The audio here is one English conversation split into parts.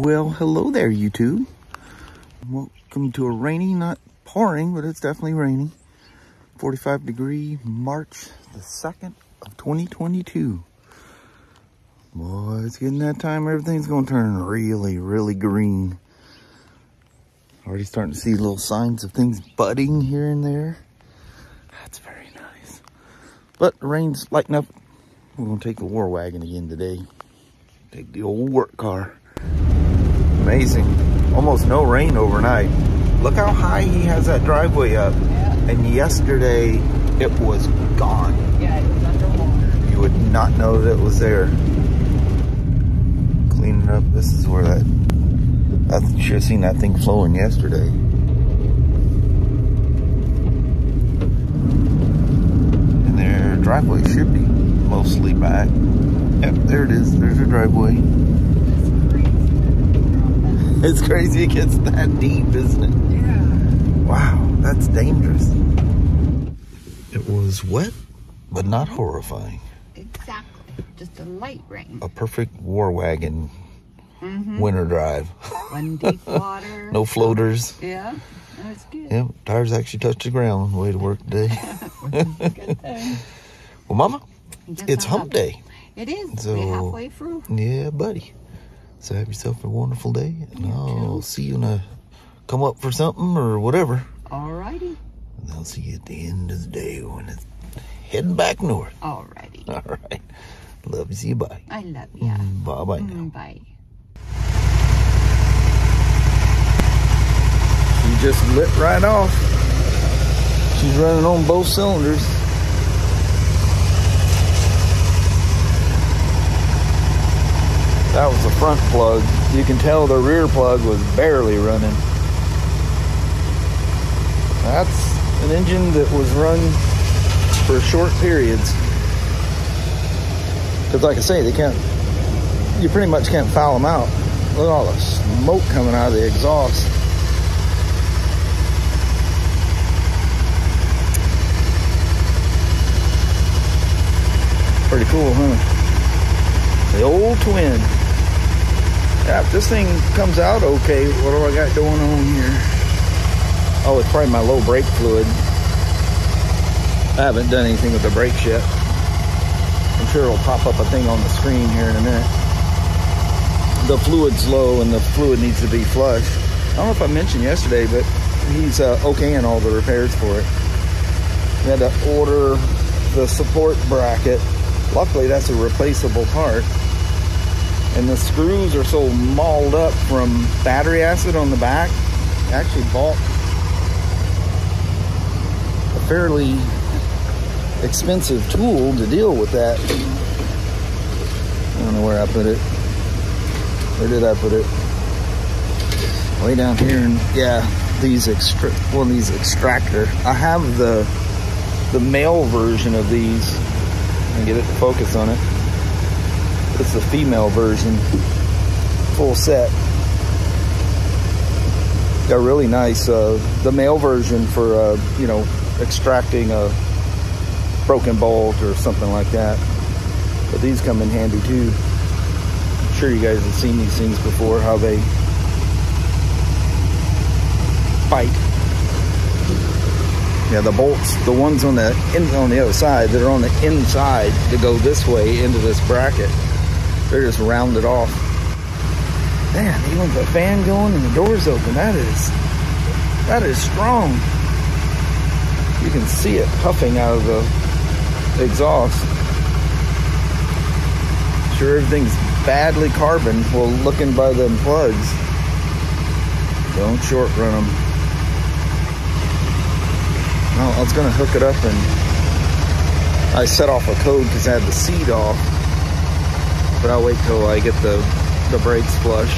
Well, hello there, YouTube. Welcome to a rainy, not pouring, but it's definitely raining. 45-degree March the 2nd of 2022. Boy, it's getting that time. Everything's going to turn really, really green. Already starting to see little signs of things budding here and there. That's very nice. But the rain's lighting up. We're going to take the war wagon again today. Take the old work car. Amazing. Almost no rain overnight. Look how high he has that driveway up. Yeah. And yesterday it was gone. Yeah, it was underwater. You would not know that it was there. Cleaning up. This is where that... I should have seen that thing flowing yesterday. And their driveway should be mostly back. Yep, there it is. There's your driveway. It's crazy it gets that deep, isn't it? Yeah. Wow, that's dangerous. It was wet, but not horrifying. Exactly. Just a light rain. A perfect war wagon winter drive. One deep water. No floaters. Yeah, that's good. Yeah, tires actually touched the ground on the way to work today. Good thing. Well, Mama, Yes, it's hump day. It is. So, we're halfway through. Yeah, buddy. So have yourself a wonderful day. And I'll see you come up for something or whatever. Alrighty. And I'll see you at the end of the day when it's heading back north. Alrighty. All right. Love you. See you. Bye. I love you. Bye-bye now. Bye. She just lit right off. She's running on both cylinders. That was the front plug. You can tell the rear plug was barely running. That's an engine that was run for short periods. Because like I say, you pretty much can't foul them out. Look at all the smoke coming out of the exhaust. Pretty cool, huh? The old twin. Yeah, if this thing comes out okay, what do I got going on here? Oh, it's probably my low brake fluid. I haven't done anything with the brakes yet. I'm sure it'll pop up a thing on the screen here in a minute. The fluid's low and the fluid needs to be flush. I don't know if I mentioned yesterday, but he's okaying all the repairs for it. We had to order the support bracket. Luckily, that's a replaceable part. And the screws are so mauled up from battery acid on the back. I actually bought a fairly expensive tool to deal with that. I don't know where I put it. Where did I put it? Way down here. And yeah, these extractor. I have the male version of these. And get it to focus on it. It's the female version, full set. They're really nice. The male version for extracting a broken bolt or something like that. But these come in handy too. I'm sure you guys have seen these things before. How they bite. Yeah, the bolts, the ones on the other side that are on the inside to go this way into this bracket, they're just rounded off. Man, even with the fan going and the doors open, that is strong. You can see it puffing out of the exhaust. Sure, everything's badly carbon. Well, looking by them plugs, don't short run them. Well, I was going to hook it up and I set off a code because I had the seat off. But I'll wait till I get the brakes flushed.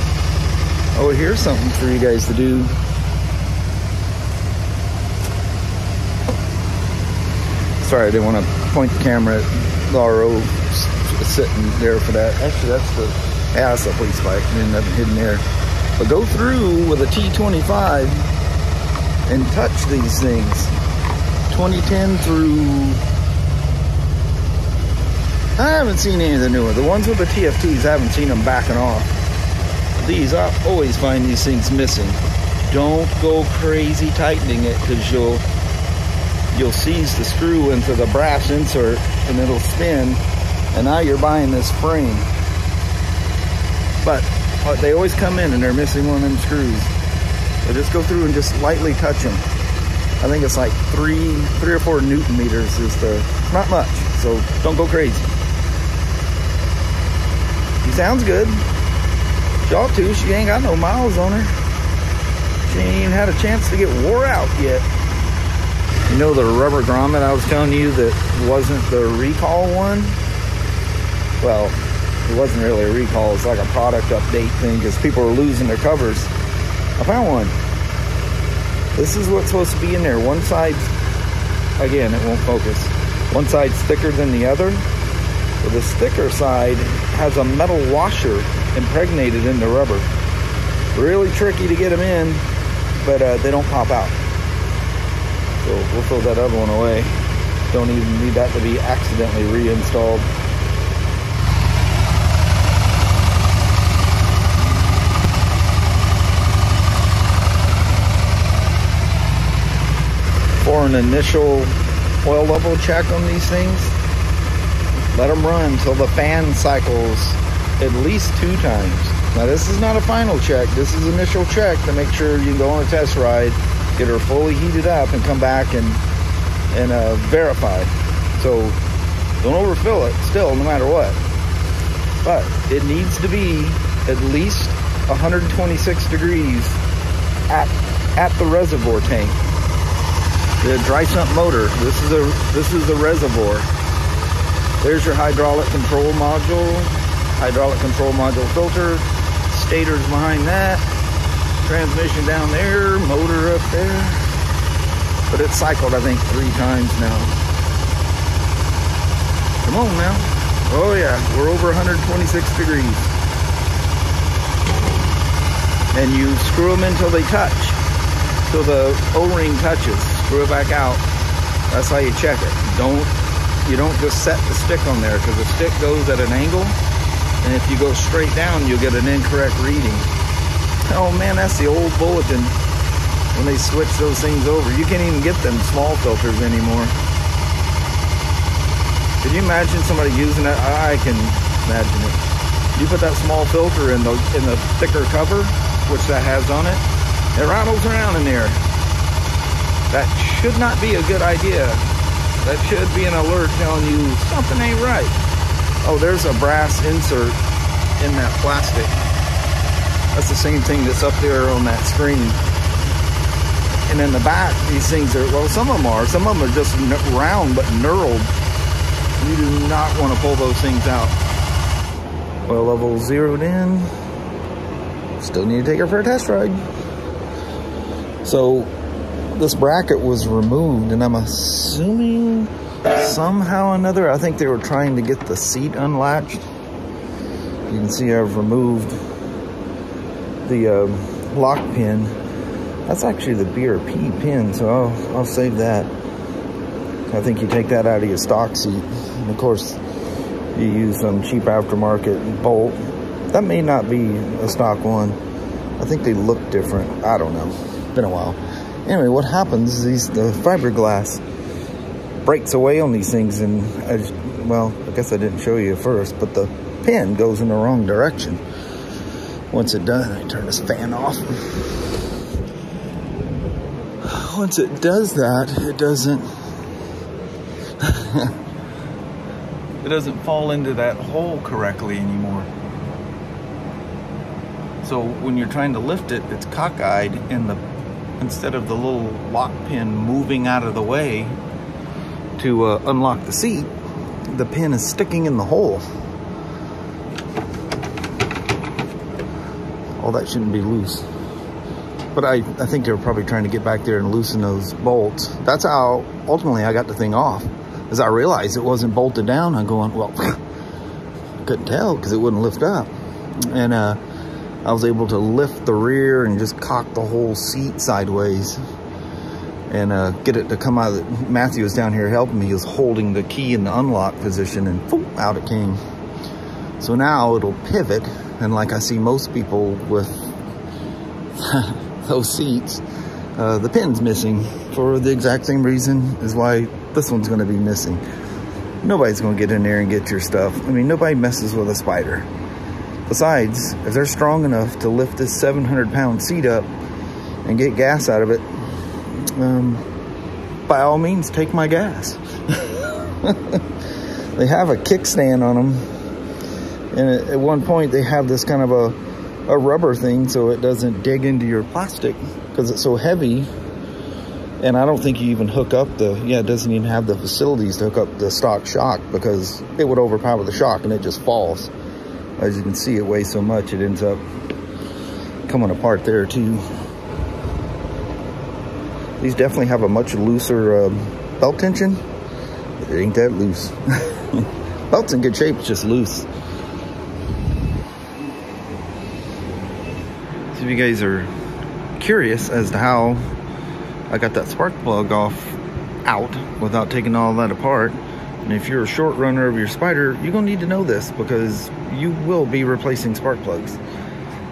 Oh, here's something for you guys to do. Sorry, I didn't want to point the camera at the RO sitting there for that. Actually, that's the police bike. There's nothing hidden there. But go through with a T25 and touch these things. 2010 through... I haven't seen any of the newer. The ones with the TFTs, I haven't seen them backing off. These, I always find these things missing. Don't go crazy tightening it, because you'll seize the screw into the brass insert and it'll spin, and now you're buying this frame. But they always come in and they're missing one of them screws. So just go through and just lightly touch them. I think it's like 3 or 4 Newton meters is not much, so don't go crazy. She sounds good. She ought to. She ain't got no miles on her. She ain't even had a chance to get wore out yet. You know the rubber grommet I was telling you that wasn't the recall one? Well, it wasn't really a recall. It's like a product update thing because people are losing their covers. I found one. This is what's supposed to be in there. One side, again, it won't focus. One side's thicker than the other. So the thicker side has a metal washer impregnated in the rubber. Really tricky to get them in, but they don't pop out. So we'll throw that other one away. Don't even need that to be accidentally reinstalled. For an initial oil level check on these things, let them run till the fan cycles at least 2 times. Now this is not a final check, this is initial check to make sure you can go on a test ride, get her fully heated up, and come back and verify. So don't overfill it still, no matter what. But it needs to be at least 126 degrees at the reservoir tank. The dry sump motor, this is the reservoir. There's your hydraulic control module filter, stator's behind that, transmission down there, motor up there. But it's cycled, I think, 3 times now. Come on now. Oh yeah, we're over 126 degrees. And you screw them until they touch, till the O-ring touches. Screw it back out. That's how you check it. You don't just set the stick on there, because the stick goes at an angle, and if you go straight down, you'll get an incorrect reading. Oh man, that's the old bulletin when they switch those things over. You can't even get them small filters anymore. Can you imagine somebody using that? I can imagine it. You put that small filter in the thicker cover, which that has on it, it rattles around in there. That should not be a good idea. That should be an alert telling you something ain't right. Oh, there's a brass insert in that plastic. That's the same thing that's up there on that screen. And in the back, these things are, well, some of them are just round but knurled. You do not want to pull those things out. Oil level zeroed in. Still need to take her for a test ride. So this bracket was removed, and I'm assuming somehow or another, I think they were trying to get the seat unlatched. You can see I've removed the lock pin. That's actually the BRP pin, so I'll save that. I think you take that out of your stock seat. And of course, you use some cheap aftermarket bolt. That may not be a stock one. I think they look different. I don't know. It's been a while. Anyway, what happens is the fiberglass breaks away on these things, and well, I guess I didn't show you at first, but the pin goes in the wrong direction. Once it does, I turn this fan off. Once it does that, it doesn't it doesn't fall into that hole correctly anymore. So when you're trying to lift it, it's cockeyed, and instead of the little lock pin moving out of the way to unlock the seat, the pin is sticking in the hole. All that shouldn't be loose. But I think they were probably trying to get back there and loosen those bolts. That's how ultimately I got the thing off. As I realized it wasn't bolted down, I'm going, well, I couldn't tell because it wouldn't lift up. And I was able to lift the rear and just cock the whole seat sideways and get it to come out. Matthew was down here helping me. He was holding the key in the unlock position, and boom, out it came. So now it'll pivot, and like I see most people with those seats, the pin's missing for the exact same reason as why this one's gonna be missing. Nobody's gonna get in there and get your stuff. I mean, nobody messes with a Spyder. Besides, if they're strong enough to lift this 700-pound seat up and get gas out of it, by all means, take my gas. They have a kickstand on them, and at one point they have this kind of a rubber thing so it doesn't dig into your plastic because it's so heavy. And I don't think you even hook up it doesn't even have the facilities to hook up the stock shock because it would overpower the shock and it just falls. As you can see, it weighs so much it ends up coming apart there too. These definitely have a much looser belt tension. It ain't that loose. Belt's in good shape, it's just loose. So if you guys are curious as to how I got that spark plug out without taking all that apart, and if you're a short runner of your Spyder, you're gonna need to know this because you will be replacing spark plugs.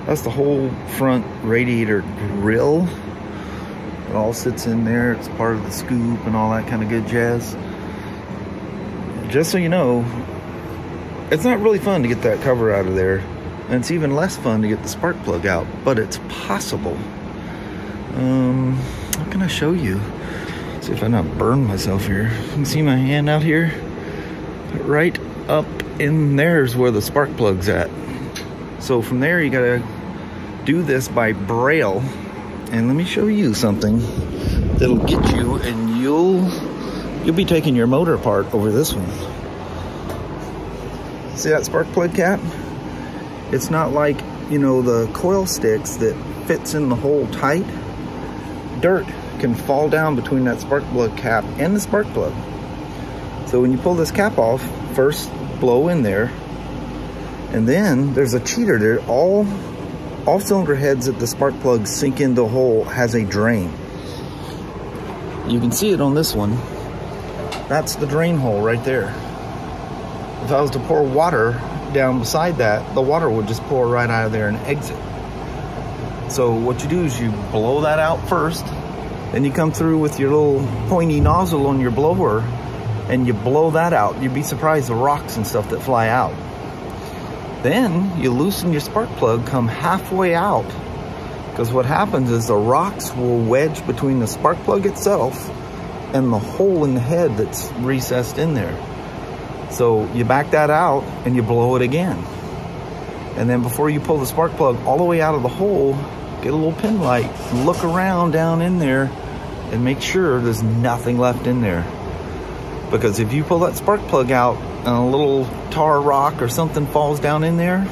That's the whole front radiator grill. It all sits in there. It's part of the scoop and all that kind of good jazz. Just so you know, it's not really fun to get that cover out of there, and it's even less fun to get the spark plug out, but it's possible. What can I show you? See if I not burn myself here. You can see my hand out here. Right up in there's where the spark plug's at. So from there you gotta do this by braille. And let me show you something that'll get you, and you'll be taking your motor apart over this one. See that spark plug cap? It's not like, you know, the coil sticks that fits in the hole tight. Dirt can fall down between that spark plug cap and the spark plug. So when you pull this cap off, first blow in there, and then there's a cheater there. All cylinder heads that the spark plugs sink into the hole has a drain. You can see it on this one. That's the drain hole right there. If I was to pour water down beside that, the water would just pour right out of there and exit. So what you do is you blow that out first, then you come through with your little pointy nozzle on your blower and you blow that out. You'd be surprised the rocks and stuff that fly out. Then you loosen your spark plug, come halfway out, because what happens is the rocks will wedge between the spark plug itself and the hole in the head that's recessed in there. So you back that out and you blow it again. And then before you pull the spark plug all the way out of the hole, get a little pin light, look around down in there and make sure there's nothing left in there. Because if you pull that spark plug out and a little tar rock or something falls down in there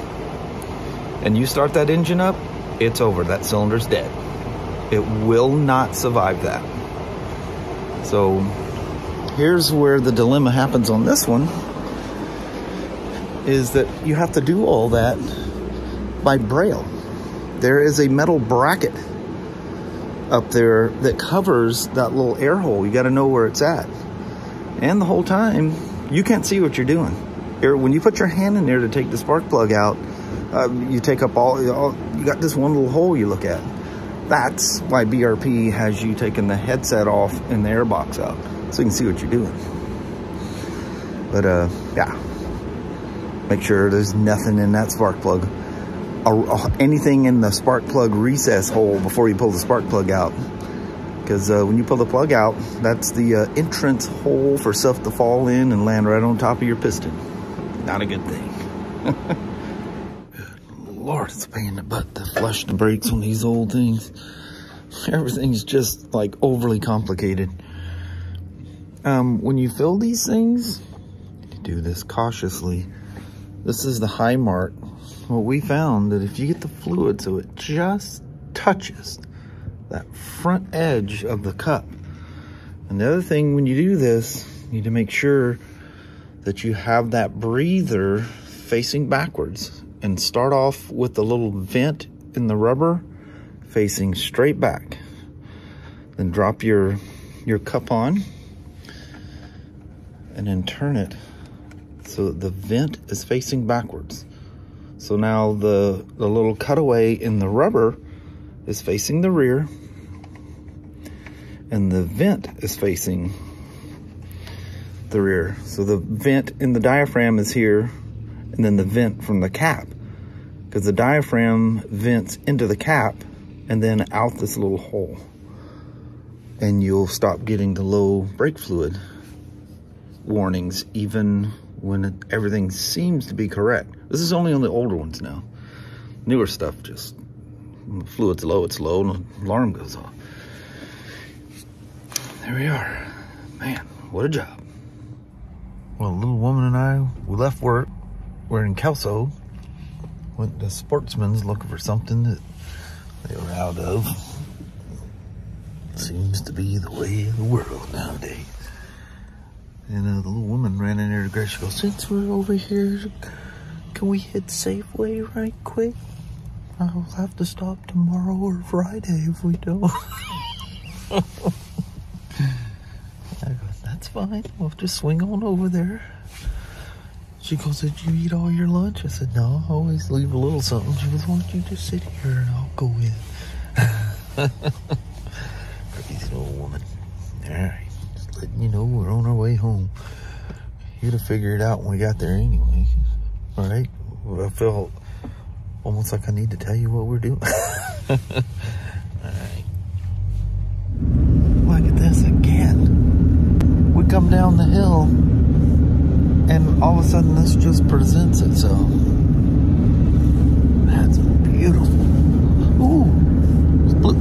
and you start that engine up, it's over. That cylinder's dead. It will not survive that. So here's where the dilemma happens on this one, is that you have to do all that by braille. There is a metal bracket up there that covers that little air hole. You got to know where it's at. And the whole time, you can't see what you're doing. When you put your hand in there to take the spark plug out, you take up you got this one little hole you look at. That's why BRP has you taking the headset off and the airbox out, so you can see what you're doing. But yeah, make sure there's nothing in that spark plug, anything in the spark plug recess hole before you pull the spark plug out. Because when you pull the plug out, that's the entrance hole for stuff to fall in and land right on top of your piston. Not a good thing. Good Lord, it's a pain in the butt to flush the brakes on these old things. Everything's just like overly complicated. When you fill these things, you do this cautiously. This is the high mark. What we found that if you get the fluid so it just touches that front edge of the cup. And the other thing, when you do this, you need to make sure that you have that breather facing backwards and start off with the little vent in the rubber facing straight back. Then drop your cup on and then turn it So the vent is facing backwards. So now the little cutaway in the rubber is facing the rear, and the vent is facing the rear. So the vent in the diaphragm is here, and then the vent from the cap, because the diaphragm vents into the cap and then out this little hole, and you'll stop getting the low brake fluid warnings even when everything seems to be correct. This is only on the older ones now. Newer stuff, just when the fluid's low, it's low, and the alarm goes off. There we are. Man, what a job. Well, a little woman and I, we left work. We're in Kelso. Went to Sportsman's looking for something that they were out of. Seems to be the way of the world nowadays. And the little woman ran in there to Grace. She goes, since we're over here, can we hit Safeway right quick? I'll have to stop tomorrow or Friday if we don't. I go, that's fine. We'll just swing on over there. She goes, did you eat all your lunch? I said, no, I always leave a little something. She goes, why don't you just sit here and I'll go in. Crazy little woman. All right, just letting you know we're on our way home. You'd have figured it out when we got there anyway. All right, well, I felt almost like I need to tell you what we're doing. All right. Look at this again. We come down the hill, and all of a sudden this just presents itself. That's beautiful. Ooh.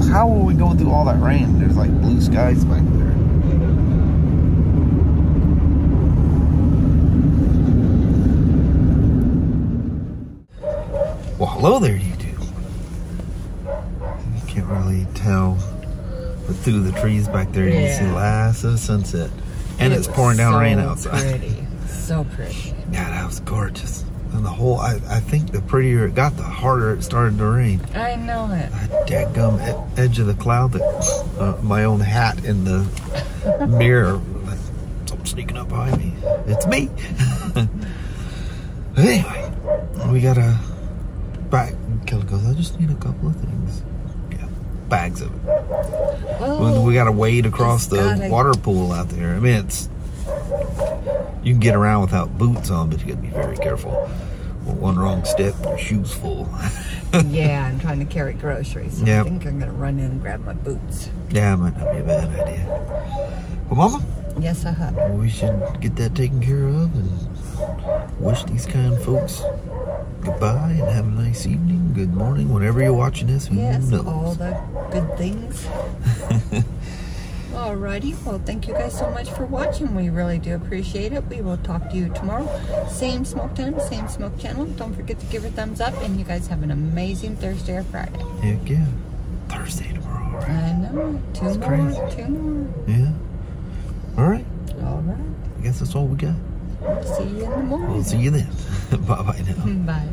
How are we going through all that rain? There's like blue skies back there. Well, hello there, YouTube. You can't really tell, but through the trees back there, you can see the last of the sunset. And it's pouring down rain outside. Pretty. So pretty. Yeah, that was gorgeous. And the whole, I think the prettier it got, the harder it started to rain. I know it. That dadgum edge of the cloud, that my own hat in the mirror, something sneaking up behind me. It's me. But anyway, we got a bag. Kelly goes, I just need a couple of things. Yeah, bags of it. Oh, we got to wade across the water pool out there. I mean, you can get around without boots on, but you got to be very careful. Well, one wrong step, your shoes full. Yeah, I'm trying to carry groceries. So I think I'm going to run in and grab my boots. Yeah, it might not be a bad idea. Well, Mama? Yes, I have. We should get that taken care of and wish these kind folks goodbye and have a nice evening, good morning, whenever you're watching this. Who knows? All the good things. Alrighty, well, thank you guys so much for watching. We really do appreciate it. We will talk to you tomorrow. Same smoke time, same smoke channel. Don't forget to give it a thumbs up, and you guys have an amazing Thursday or Friday. Heck yeah. Thursday tomorrow, right? I know. Two more. Yeah. Alright. Alright. I guess that's all we got. See you in the morning. We'll see you then. Bye-bye now. Bye.